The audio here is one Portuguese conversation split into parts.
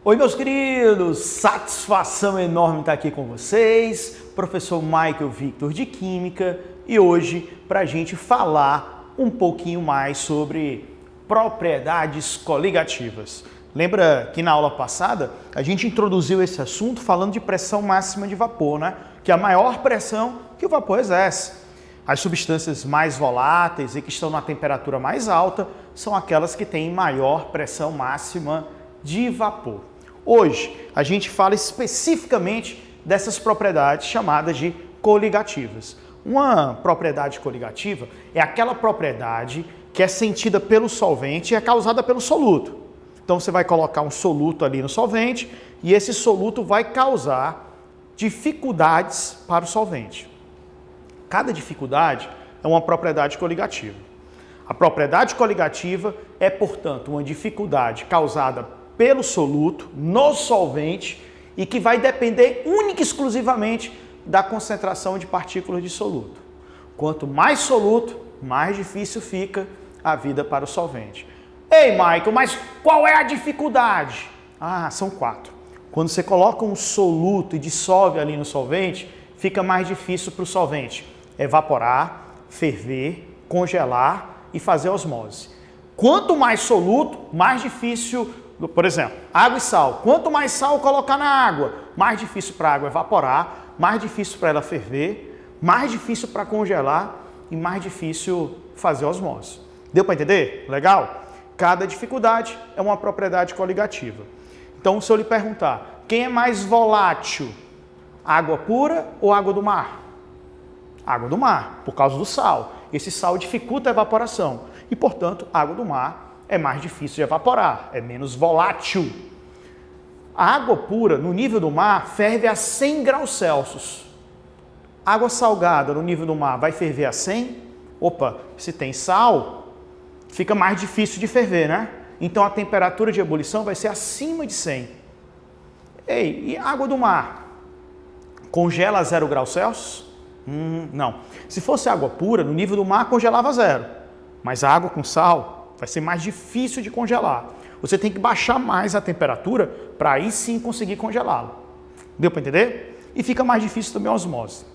Oi, meus queridos, satisfação enorme estar aqui com vocês, professor Michael Victor de Química, e hoje para a gente falar um pouquinho mais sobre propriedades coligativas. Lembra que na aula passada a gente introduziu esse assunto falando de pressão máxima de vapor, né? Que é a maior pressão que o vapor exerce. As substâncias mais voláteis e que estão na temperatura mais alta são aquelas que têm maior pressão máxima de vapor. Hoje, a gente fala especificamente dessas propriedades chamadas de coligativas. Uma propriedade coligativa é aquela propriedade que é sentida pelo solvente e é causada pelo soluto. Então, você vai colocar um soluto ali no solvente e esse soluto vai causar dificuldades para o solvente. Cada dificuldade é uma propriedade coligativa. A propriedade coligativa é, portanto, uma dificuldade causada pelo soluto no solvente e que vai depender única e exclusivamente da concentração de partículas de soluto. Quanto mais soluto, mais difícil fica a vida para o solvente. Ei, Michael, mas qual é a dificuldade? São 4. Quando você coloca um soluto e dissolve ali no solvente, fica mais difícil para o solvente evaporar, ferver, congelar e fazer osmose. Quanto mais soluto, mais difícil. Por exemplo, água e sal. Quanto mais sal colocar na água, mais difícil para a água evaporar, mais difícil para ela ferver, mais difícil para congelar e mais difícil fazer osmose. Deu para entender? Legal? Cada dificuldade é uma propriedade coligativa. Então, se eu lhe perguntar, quem é mais volátil? Água pura ou água do mar? Água do mar, por causa do sal. Esse sal dificulta a evaporação e, portanto, água do mar é mais difícil de evaporar, é menos volátil. A água pura, no nível do mar, ferve a 100 graus Celsius. Água salgada, no nível do mar, vai ferver a 100? Opa, se tem sal, fica mais difícil de ferver, né? Então a temperatura de ebulição vai ser acima de 100. Ei, e água do mar? Congela a 0 graus Celsius? Não. Se fosse água pura, no nível do mar, congelava a 0. Mas a água com sal vai ser mais difícil de congelar. Você tem que baixar mais a temperatura para aí sim conseguir congelá-la. Deu para entender? E fica mais difícil também a osmose.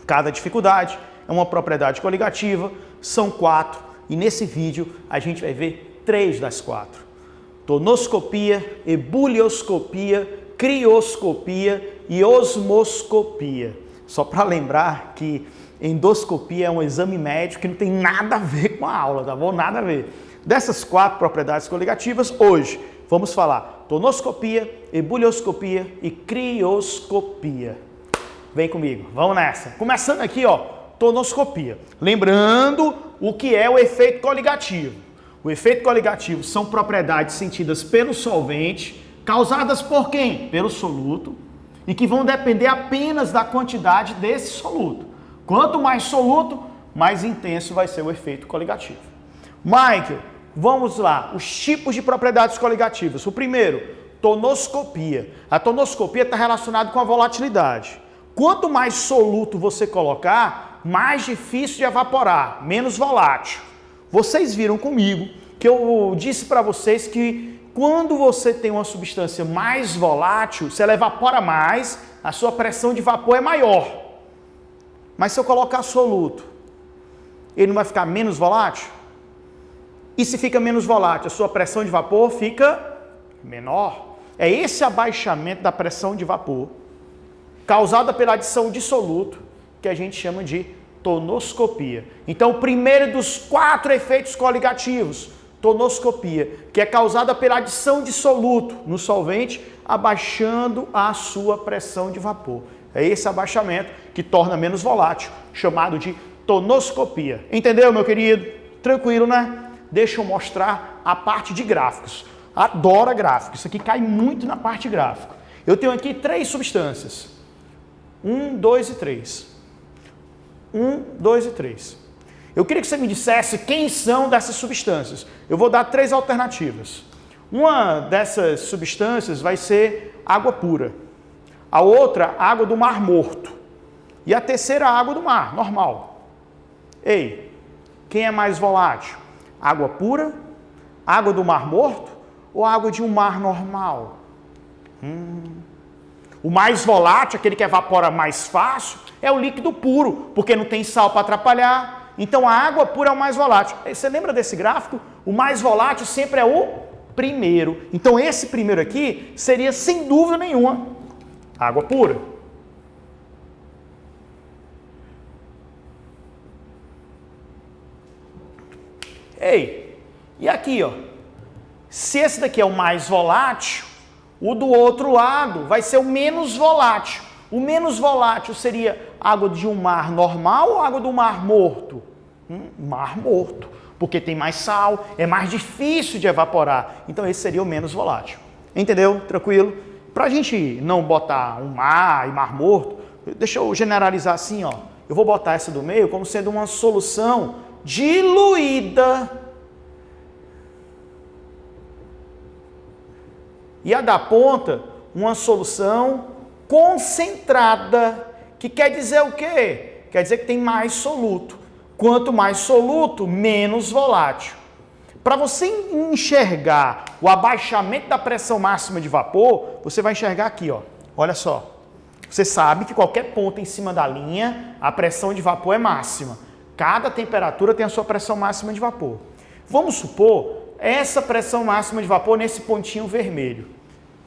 Cada dificuldade é uma propriedade coligativa, são 4, e nesse vídeo a gente vai ver 3 das 4. Tonoscopia, ebulioscopia, crioscopia e osmoscopia. Só para lembrar que endoscopia é um exame médico que não tem nada a ver com a aula, tá bom? Nada a ver. Dessas 4 propriedades coligativas, hoje vamos falar tonoscopia, ebulioscopia e crioscopia. Vem comigo, vamos nessa. Começando aqui, ó, tonoscopia. Lembrando o que é o efeito coligativo. O efeito coligativo são propriedades sentidas pelo solvente, causadas por quem? Pelo soluto, e que vão depender apenas da quantidade desse soluto. Quanto mais soluto, mais intenso vai ser o efeito coligativo. Michael, vamos lá. Os tipos de propriedades coligativas. O primeiro, tonoscopia. A tonoscopia está relacionada com a volatilidade. Quanto mais soluto você colocar, mais difícil de evaporar, menos volátil. Vocês viram comigo que eu disse para vocês que quando você tem uma substância mais volátil, se ela evapora mais, a sua pressão de vapor é maior. Mas se eu colocar soluto, ele não vai ficar menos volátil? E se fica menos volátil, a sua pressão de vapor fica menor. É esse abaixamento da pressão de vapor, causada pela adição de soluto, que a gente chama de tonoscopia. Então, o primeiro dos 4 efeitos coligativos, tonoscopia, que é causada pela adição de soluto no solvente, abaixando a sua pressão de vapor. É esse abaixamento que torna menos volátil, chamado de tonoscopia. Entendeu, meu querido? Tranquilo, né? Deixa eu mostrar a parte de gráficos. Adoro gráficos. Isso aqui cai muito na parte gráfica. Eu tenho aqui 3 substâncias. 1, 2 e 3. 1, 2 e 3. Eu queria que você me dissesse quem são dessas substâncias. Eu vou dar 3 alternativas. Uma dessas substâncias vai ser água pura. A outra, água do mar morto. E a terceira, água do mar, normal. Ei, quem é mais volátil? Água pura, água do mar morto ou água de um mar normal? O mais volátil, aquele que evapora mais fácil, é o líquido puro, porque não tem sal para atrapalhar. Então a água pura é o mais volátil. Você lembra desse gráfico? O mais volátil sempre é o primeiro. Então esse primeiro aqui seria, sem dúvida nenhuma, água pura. Ei, e aqui, ó, se esse daqui é o mais volátil, o do outro lado vai ser o menos volátil. O menos volátil seria água de um mar normal ou água do mar morto? Mar morto, porque tem mais sal, é mais difícil de evaporar. Então esse seria o menos volátil. Entendeu? Tranquilo? Para a gente não botar um mar e mar morto, deixa eu generalizar assim, ó. Eu vou botar essa do meio como sendo uma solução diluída. E a da ponta, uma solução concentrada, que quer dizer o quê? Quer dizer que tem mais soluto. Quanto mais soluto, menos volátil. Para você enxergar o abaixamento da pressão máxima de vapor, você vai enxergar aqui, ó. Olha só. Você sabe que qualquer ponto em cima da linha, a pressão de vapor é máxima. Cada temperatura tem a sua pressão máxima de vapor. Vamos supor essa pressão máxima de vapor nesse pontinho vermelho.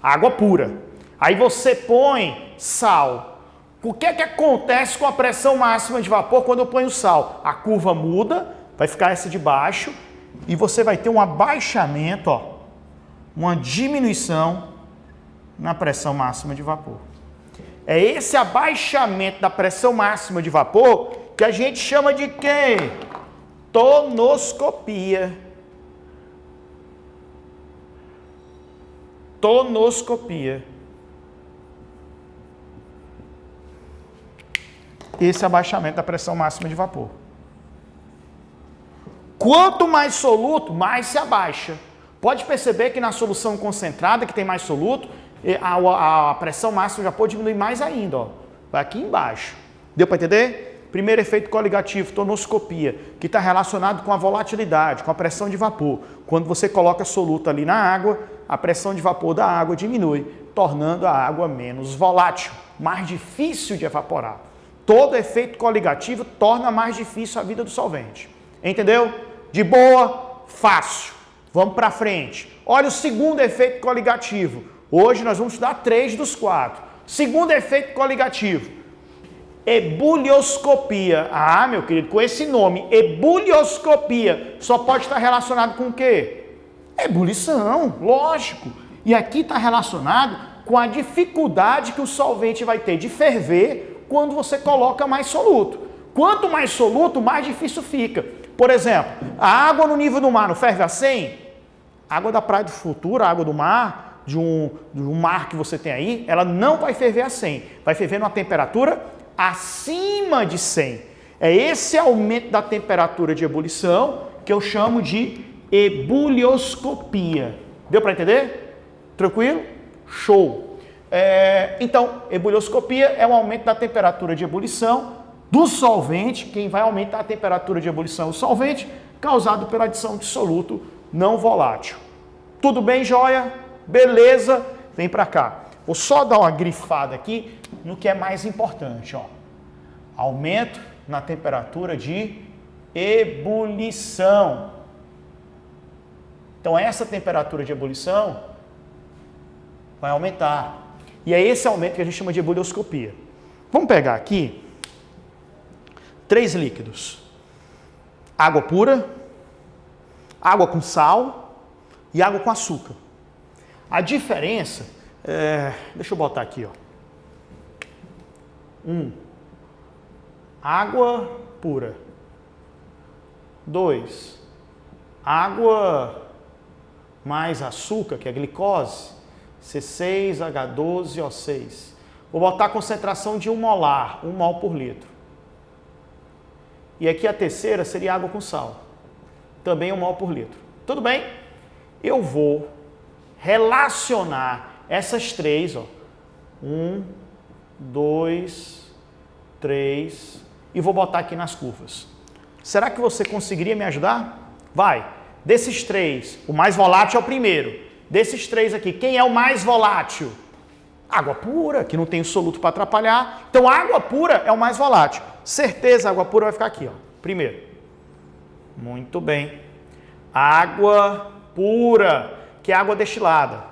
Água pura. Aí você põe sal. O que é que acontece com a pressão máxima de vapor quando eu ponho sal? A curva muda, vai ficar essa de baixo, e você vai ter um abaixamento, ó, uma diminuição na pressão máxima de vapor. É esse abaixamento da pressão máxima de vapor que a gente chama de quê? Tonoscopia. Tonoscopia. Esse abaixamento da pressão máxima de vapor. Quanto mais soluto, mais se abaixa. Pode perceber que na solução concentrada, que tem mais soluto, a pressão máxima de vapor diminui mais ainda, ó. Vai aqui embaixo. Deu para entender? Primeiro efeito coligativo, tonoscopia, que está relacionado com a volatilidade, com a pressão de vapor. Quando você coloca soluto ali na água, a pressão de vapor da água diminui, tornando a água menos volátil, mais difícil de evaporar. Todo efeito coligativo torna mais difícil a vida do solvente. Entendeu? De boa, fácil. Vamos para frente. Olha o segundo efeito coligativo. Hoje nós vamos estudar 3 dos 4. Segundo efeito coligativo. Ebulioscopia. Ah, meu querido, com esse nome, ebulioscopia, só pode estar relacionado com o quê? Ebulição, lógico. E aqui está relacionado com a dificuldade que o solvente vai ter de ferver quando você coloca mais soluto. Quanto mais soluto, mais difícil fica. Por exemplo, a água no nível do mar não ferve a 100? A água da Praia do Futuro, a água do mar, de um mar que você tem aí, ela não vai ferver a 100. Vai ferver numa temperatura acima de 100. É esse aumento da temperatura de ebulição que eu chamo de ebulioscopia. Deu para entender? Tranquilo? Show! Então, ebulioscopia é um aumento da temperatura de ebulição do solvente. Quem vai aumentar a temperatura de ebulição é o solvente, causado pela adição de soluto não volátil. Tudo bem, joia? Beleza? Vem para cá. Vou só dar uma grifada aqui no que é mais importante, ó. Aumento na temperatura de ebulição. Então, essa temperatura de ebulição vai aumentar. E é esse aumento que a gente chama de ebulioscopia. Vamos pegar aqui 3 líquidos. Água pura, água com sal e água com açúcar. A diferença deixa eu botar aqui, ó. 1. Água pura. 2. Água mais açúcar, que é glicose, C6H12O6. Vou botar a concentração de 1 molar, 1 mol por litro. E aqui a terceira seria água com sal, também 1 mol por litro. Tudo bem? Eu vou relacionar essas 3, ó. 1, 2, 3, e vou botar aqui nas curvas. Será que você conseguiria me ajudar? Vai. Desses 3, o mais volátil é o primeiro. Desses 3 aqui, quem é o mais volátil? Água pura, que não tem o soluto para atrapalhar. Então, a água pura é o mais volátil. Certeza, a água pura vai ficar aqui, ó. Primeiro. Muito bem. Água pura, que é água destilada.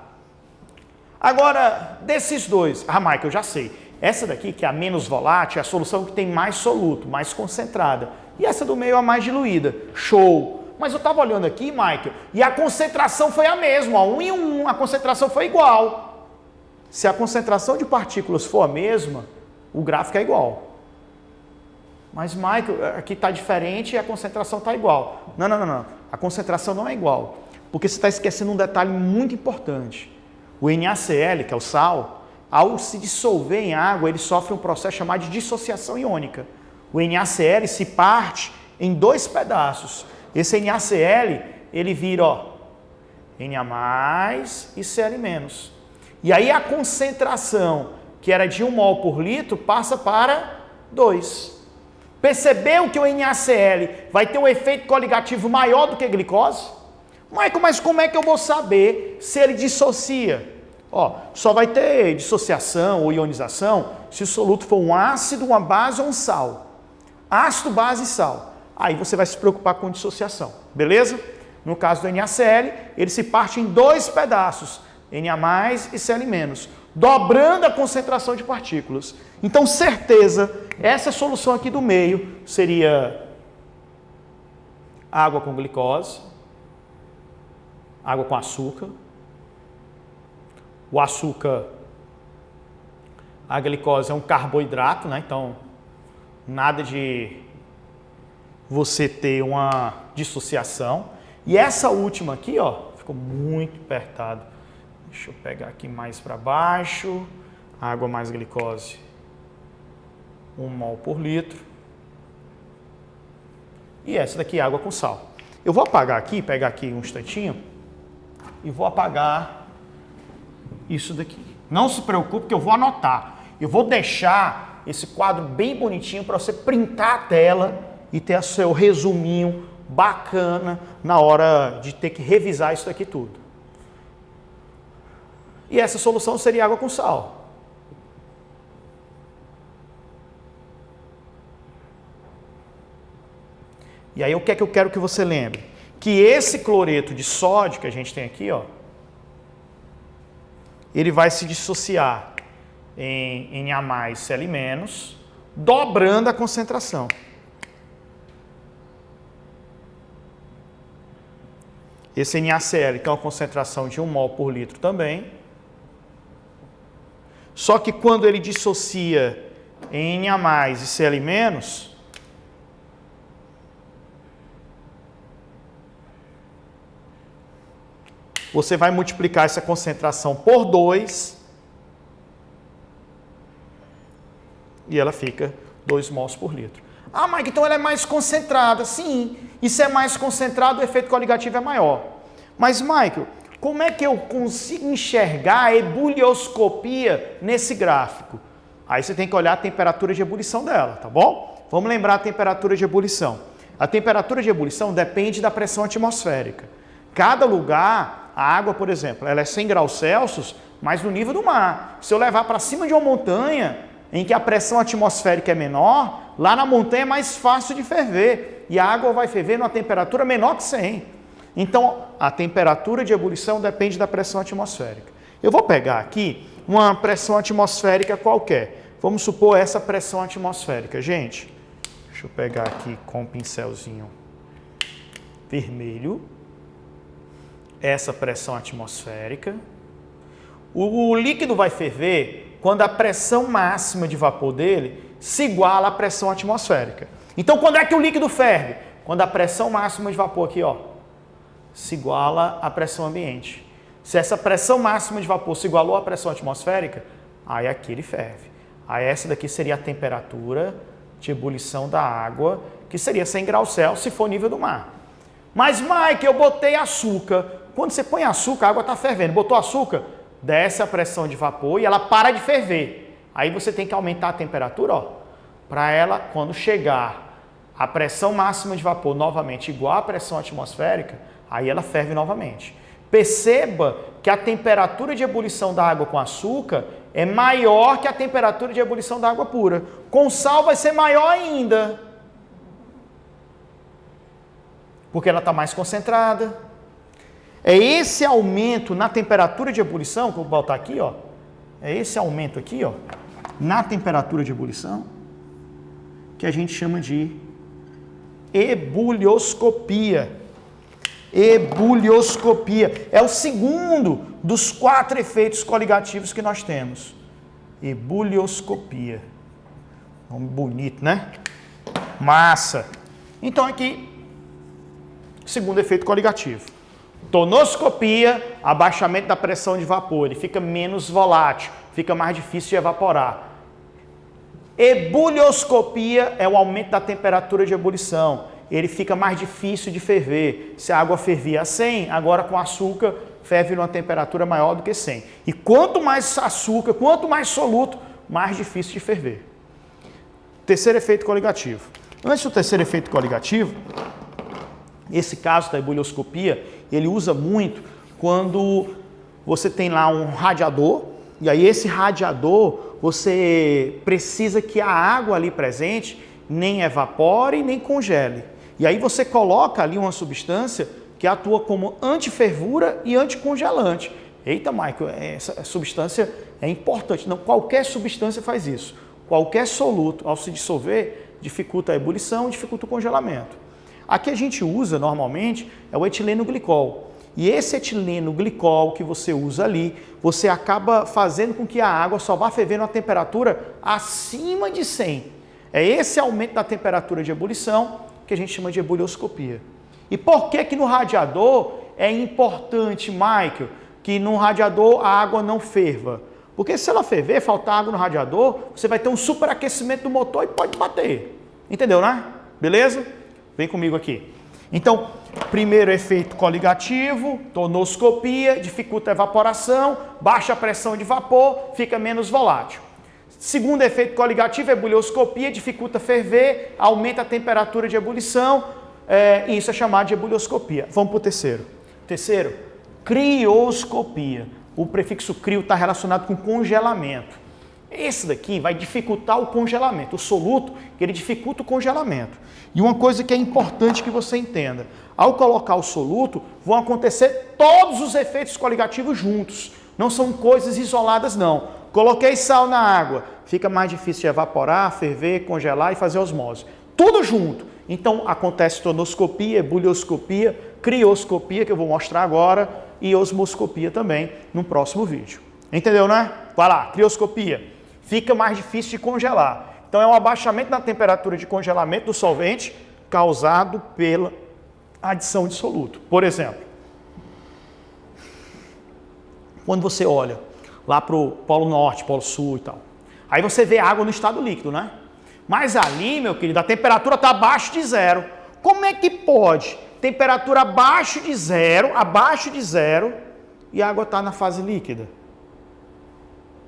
Agora, desses dois, Michael, eu já sei. Essa daqui, que é a menos volátil, é a solução que tem mais soluto, mais concentrada. E essa do meio é a mais diluída. Show! Mas eu estava olhando aqui, Michael, e a concentração foi a mesma. Ó, 1 e 1, a concentração foi igual. Se a concentração de partículas for a mesma, o gráfico é igual. Mas, Michael, aqui está diferente e a concentração está igual. Não. A concentração não é igual. Porque você está esquecendo um detalhe muito importante. O NaCl, que é o sal, ao se dissolver em água, ele sofre um processo chamado de dissociação iônica. O NaCl se parte em 2 pedaços. Esse NaCl, ele vira, ó, Na+, e Cl-. E aí a concentração, que era de 1 mol por litro, passa para 2. Percebeu que o NaCl vai ter um efeito coligativo maior do que a glicose? Michael, mas como é que eu vou saber se ele dissocia? Ó, só vai ter dissociação ou ionização se o soluto for um ácido, uma base ou um sal. Ácido, base e sal. Aí você vai se preocupar com dissociação, beleza? No caso do NaCl, ele se parte em 2 pedaços, Na+ e Cl-, dobrando a concentração de partículas. Então, certeza, essa solução aqui do meio seria água com glicose, água com açúcar. O açúcar, a glicose é um carboidrato, né? Então, nada de você ter uma dissociação. E essa última aqui, ó, ficou muito apertado. Deixa eu pegar aqui mais para baixo. Água mais glicose, 1 mol por litro. E essa daqui é água com sal. Eu vou apagar aqui, pegar aqui um instantinho, e vou apagar isso daqui. Não se preocupe que eu vou anotar. Eu vou deixar esse quadro bem bonitinho para você printar a tela e ter o seu resuminho bacana na hora de ter que revisar isso daqui tudo. E essa solução seria água com sal. E aí o que é que eu quero que você lembre? Que esse cloreto de sódio que a gente tem aqui, ó, ele vai se dissociar em Na+, Cl-, dobrando a concentração. Esse NaCl tem uma concentração de 1 mol por litro também. Só que quando ele dissocia em Na+ e Cl-, você vai multiplicar essa concentração por 2 e ela fica 2 mols por litro. Ah, Mike, então ela é mais concentrada. Sim, e se é mais concentrado, o efeito coligativo é maior. Mas, Michael, como é que eu consigo enxergar a ebulioscopia nesse gráfico? Aí você tem que olhar a temperatura de ebulição dela, tá bom? Vamos lembrar a temperatura de ebulição. A temperatura de ebulição depende da pressão atmosférica. Cada lugar, a água, por exemplo, ela é 100 graus Celsius, mas no nível do mar. Se eu levar para cima de uma montanha, em que a pressão atmosférica é menor, lá na montanha é mais fácil de ferver. E a água vai ferver numa temperatura menor que 100. Então, a temperatura de ebulição depende da pressão atmosférica. Eu vou pegar aqui uma pressão atmosférica qualquer. Vamos supor essa pressão atmosférica. Gente, deixa eu pegar aqui com um pincelzinho vermelho. Essa pressão atmosférica. O líquido vai ferver quando a pressão máxima de vapor dele se iguala à pressão atmosférica. Então, quando é que o líquido ferve? Quando a pressão máxima de vapor aqui, ó, se iguala à pressão ambiente. Se essa pressão máxima de vapor se igualou à pressão atmosférica, aí aqui ele ferve. Aí essa daqui seria a temperatura de ebulição da água, que seria 100 graus Celsius se for nível do mar. Mas, Mike, eu botei açúcar. Quando você põe açúcar, a água está fervendo. Botou açúcar, desce a pressão de vapor e ela para de ferver. Aí você tem que aumentar a temperatura, ó, para ela, quando chegar a pressão máxima de vapor novamente igual à pressão atmosférica, aí ela ferve novamente. Perceba que a temperatura de ebulição da água com açúcar é maior que a temperatura de ebulição da água pura. Com sal vai ser maior ainda, porque ela está mais concentrada. É esse aumento na temperatura de ebulição, que eu vou botar aqui, ó. É esse aumento aqui, ó, na temperatura de ebulição, que a gente chama de ebulioscopia. Ebulioscopia. É o segundo dos 4 efeitos coligativos que nós temos. Ebulioscopia. Nome bonito, né? Massa. Então aqui, segundo efeito coligativo. Tonoscopia, abaixamento da pressão de vapor. Ele fica menos volátil, fica mais difícil de evaporar. Ebulioscopia é o aumento da temperatura de ebulição. Ele fica mais difícil de ferver. Se a água fervia a 100, agora com açúcar ferve numa temperatura maior do que 100. E quanto mais açúcar, quanto mais soluto, mais difícil de ferver. Terceiro efeito coligativo. Antes do terceiro efeito coligativo, esse caso da ebulioscopia, ele usa muito quando você tem lá um radiador, e aí esse radiador, você precisa que a água ali presente nem evapore, nem congele. E aí você coloca ali uma substância que atua como antifervura e anticongelante. Eita, Michael, essa substância é importante. Não, qualquer substância faz isso. Qualquer soluto, ao se dissolver, dificulta a ebulição, dificulta o congelamento. Aqui a gente usa normalmente é o etileno glicol. E esse etileno glicol que você usa ali, você acaba fazendo com que a água só vá ferver numa temperatura acima de 100. É esse aumento da temperatura de ebulição que a gente chama de ebulioscopia. E por que que no radiador é importante, Michael, que no radiador a água não ferva? Porque se ela ferver, faltar água no radiador, você vai ter um superaquecimento do motor e pode bater. Entendeu, né? Beleza? Vem comigo aqui. Então, primeiro efeito coligativo, tonoscopia, dificulta a evaporação, baixa a pressão de vapor, fica menos volátil. Segundo efeito coligativo, ebulioscopia, dificulta ferver, aumenta a temperatura de ebulição, e isso é chamado de ebulioscopia. Vamos para o terceiro. Terceiro, crioscopia. O prefixo crio está relacionado com congelamento. Esse daqui vai dificultar o congelamento. O soluto, ele dificulta o congelamento. E uma coisa que é importante que você entenda, ao colocar o soluto, vão acontecer todos os efeitos coligativos juntos. Não são coisas isoladas, não. Coloquei sal na água, fica mais difícil de evaporar, ferver, congelar e fazer osmose. Tudo junto. Então acontece tonoscopia, ebulioscopia, crioscopia, que eu vou mostrar agora, e osmoscopia também no próximo vídeo. Entendeu, né? Vai lá, crioscopia. Fica mais difícil de congelar. Então é um abaixamento na temperatura de congelamento do solvente causado pela adição de soluto. Por exemplo, quando você olha lá para o Polo Norte, Polo Sul e tal, aí você vê água no estado líquido, né? Mas ali, meu querido, a temperatura está abaixo de zero. Como é que pode? Temperatura abaixo de zero, e a água está na fase líquida.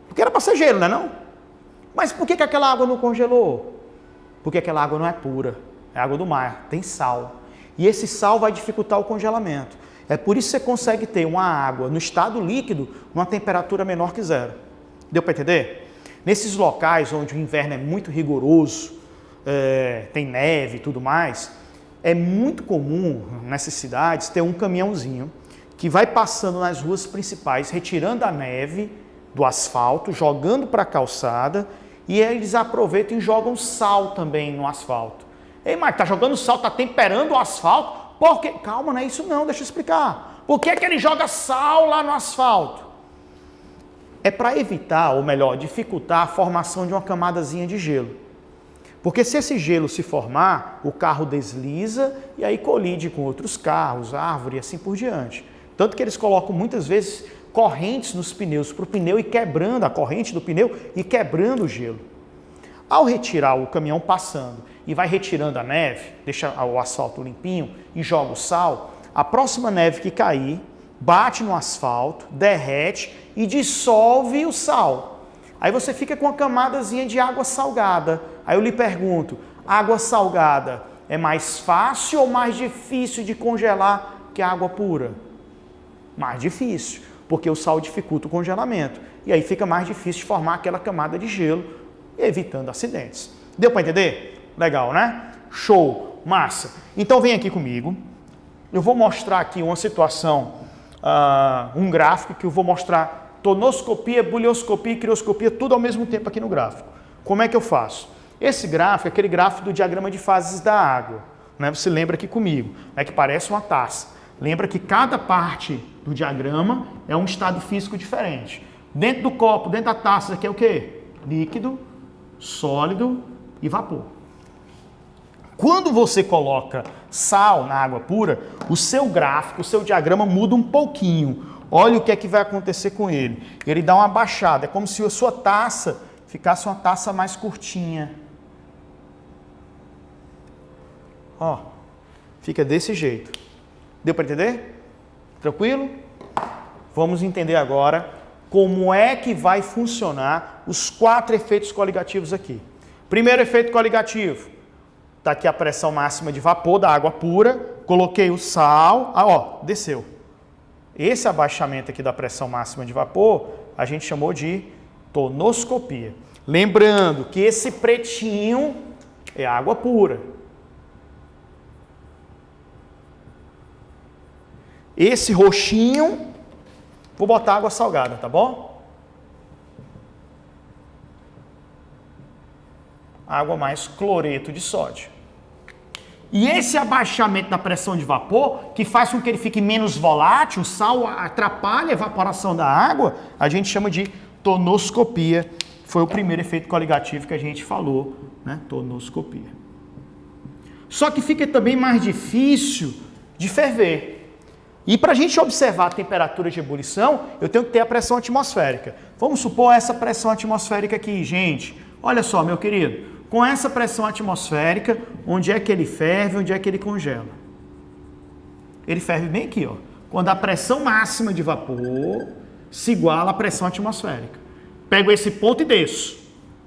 Porque era para ser gelo, não é não? Mas por que aquela água não congelou? Porque aquela água não é pura, é água do mar, tem sal. E esse sal vai dificultar o congelamento. É por isso que você consegue ter uma água no estado líquido numa temperatura menor que zero. Deu para entender? Nesses locais onde o inverno é muito rigoroso, tem neve e tudo mais, é muito comum nessas cidades ter um caminhãozinho que vai passando nas ruas principais, retirando a neve do asfalto, jogando para a calçada, e eles aproveitam e jogam sal também no asfalto. Ei, mas tá jogando sal, tá temperando o asfalto? Por quê? Calma, não é isso não, deixa eu explicar. Por que é que ele joga sal lá no asfalto? É para evitar, ou melhor, dificultar a formação de uma camadazinha de gelo. Porque se esse gelo se formar, o carro desliza e aí colide com outros carros, árvore e assim por diante. Tanto que eles colocam muitas vezes correntes nos pneus para o pneu ir quebrando a corrente do pneu e quebrando o gelo. Ao retirar o caminhão passando e vai retirando a neve, deixa o asfalto limpinho e joga o sal, a próxima neve que cair bate no asfalto, derrete e dissolve o sal. Aí você fica com uma camadazinha de água salgada. Aí eu lhe pergunto, água salgada é mais fácil ou mais difícil de congelar que a água pura? Mais difícil. porque o sal dificulta o congelamento. E aí fica mais difícil de formar aquela camada de gelo, evitando acidentes. Deu para entender? Legal, né? Show, massa. Então vem aqui comigo. Eu vou mostrar aqui uma situação, um gráfico que eu vou mostrar tonoscopia, bulioscopia e crioscopia, tudo ao mesmo tempo aqui no gráfico. Como é que eu faço? Esse gráfico é aquele gráfico do diagrama de fases da água. Né? Você lembra aqui comigo, né? Que parece uma taça. Lembra que cada parte do diagrama é um estado físico diferente. Dentro do copo, dentro da taça, aqui é o quê? Líquido, sólido e vapor. Quando você coloca sal na água pura, o seu gráfico, o seu diagrama muda um pouquinho. Olha o que é que vai acontecer com ele. Ele dá uma baixada, é como se a sua taça ficasse uma taça mais curtinha. Ó, fica desse jeito. Deu para entender? Tranquilo? Vamos entender agora como é que vai funcionar os 4 efeitos coligativos aqui. Primeiro efeito coligativo. Está aqui a pressão máxima de vapor da água pura. Coloquei o sal. Ó, desceu. Esse abaixamento aqui da pressão máxima de vapor, a gente chamou de tonoscopia. Lembrando que esse pretinho é água pura. Esse roxinho, vou botar água salgada, tá bom? Água mais cloreto de sódio. E esse abaixamento da pressão de vapor, que faz com que ele fique menos volátil, o sal atrapalha a evaporação da água, a gente chama de tonoscopia. Foi o primeiro efeito coligativo que a gente falou, né? Tonoscopia. Só que fica também mais difícil de ferver. E para a gente observar a temperatura de ebulição, eu tenho que ter a pressão atmosférica. Vamos supor essa pressão atmosférica aqui, gente. Olha só, meu querido. Com essa pressão atmosférica, onde é que ele ferve, onde é que ele congela? Ele ferve bem aqui, ó. Quando a pressão máxima de vapor se iguala à pressão atmosférica. Pego esse ponto e desço.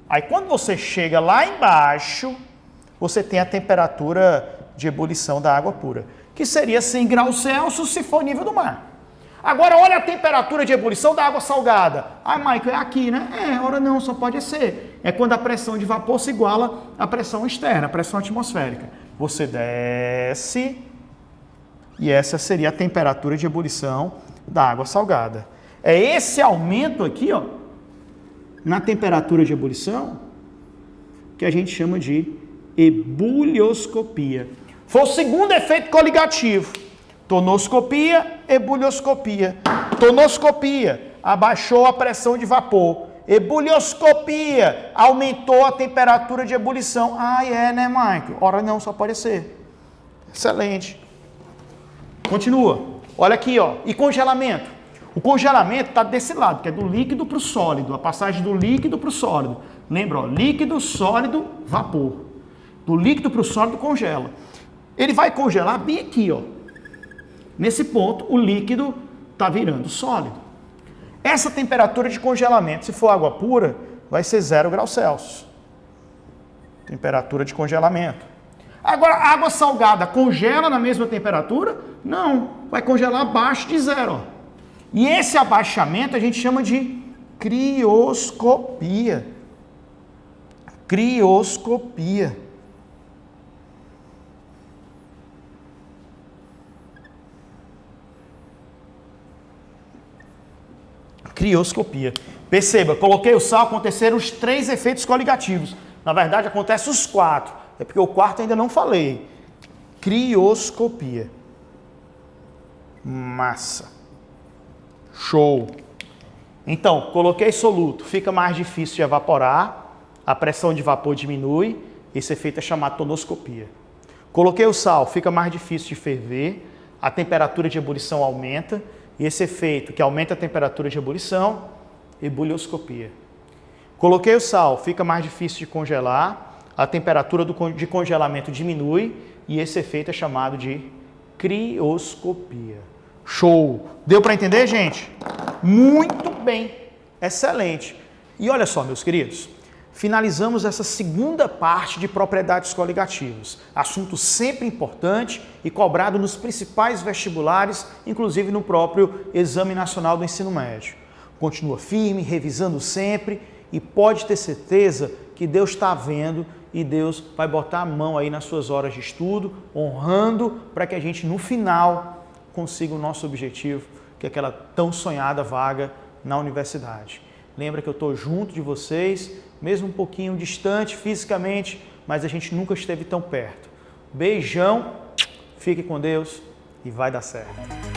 Aí quando você chega lá embaixo, você tem a temperatura de ebulição da água pura, que seria 100 graus Celsius se for nível do mar. Agora olha a temperatura de ebulição da água salgada. Ah, Michael, é aqui, né? Ora não, só pode ser. É quando a pressão de vapor se iguala à pressão externa, à pressão atmosférica. Você desce e essa seria a temperatura de ebulição da água salgada. É esse aumento aqui, ó, na temperatura de ebulição, que a gente chama de ebulioscopia. Foi o segundo efeito coligativo. Tonoscopia, ebulioscopia. Tonoscopia, abaixou a pressão de vapor. Ebulioscopia, aumentou a temperatura de ebulição. Ah, né, Michael? Ora não, só pode ser. Excelente. Continua. Olha aqui, ó. E congelamento? O congelamento está desse lado, que é do líquido para o sólido. A passagem do líquido para o sólido. Lembra, ó, líquido, sólido, vapor. Do líquido para o sólido congela. Ele vai congelar bem aqui, ó. Nesse ponto, o líquido está virando sólido. Essa temperatura de congelamento, se for água pura, vai ser 0 graus Celsius. Temperatura de congelamento. Agora, a água salgada congela na mesma temperatura? Não, vai congelar abaixo de 0. Ó. E esse abaixamento a gente chama de crioscopia. Crioscopia. Crioscopia. Perceba, coloquei o sal, aconteceram os 3 efeitos coligativos. Na verdade, acontece os 4. É porque o quarto ainda não falei. Crioscopia. Massa. Show. Então, coloquei soluto. Fica mais difícil de evaporar. A pressão de vapor diminui. Esse efeito é chamado tonoscopia. Coloquei o sal. Fica mais difícil de ferver. A temperatura de ebulição aumenta. E esse efeito que aumenta a temperatura de ebulição, ebulioscopia. Coloquei o sal, fica mais difícil de congelar, a temperatura de congelamento diminui e esse efeito é chamado de crioscopia. Show! Deu para entender, gente? Muito bem! Excelente! E olha só, meus queridos, finalizamos essa segunda parte de propriedades coligativas. Assunto sempre importante e cobrado nos principais vestibulares, inclusive no próprio Exame Nacional do Ensino Médio. Continua firme, revisando sempre e pode ter certeza que Deus está vendo e Deus vai botar a mão aí nas suas horas de estudo, honrando para que a gente no final consiga o nosso objetivo, que é aquela tão sonhada vaga na universidade. Lembra que eu estou junto de vocês, mesmo um pouquinho distante fisicamente, mas a gente nunca esteve tão perto. Beijão, fique com Deus e vai dar certo.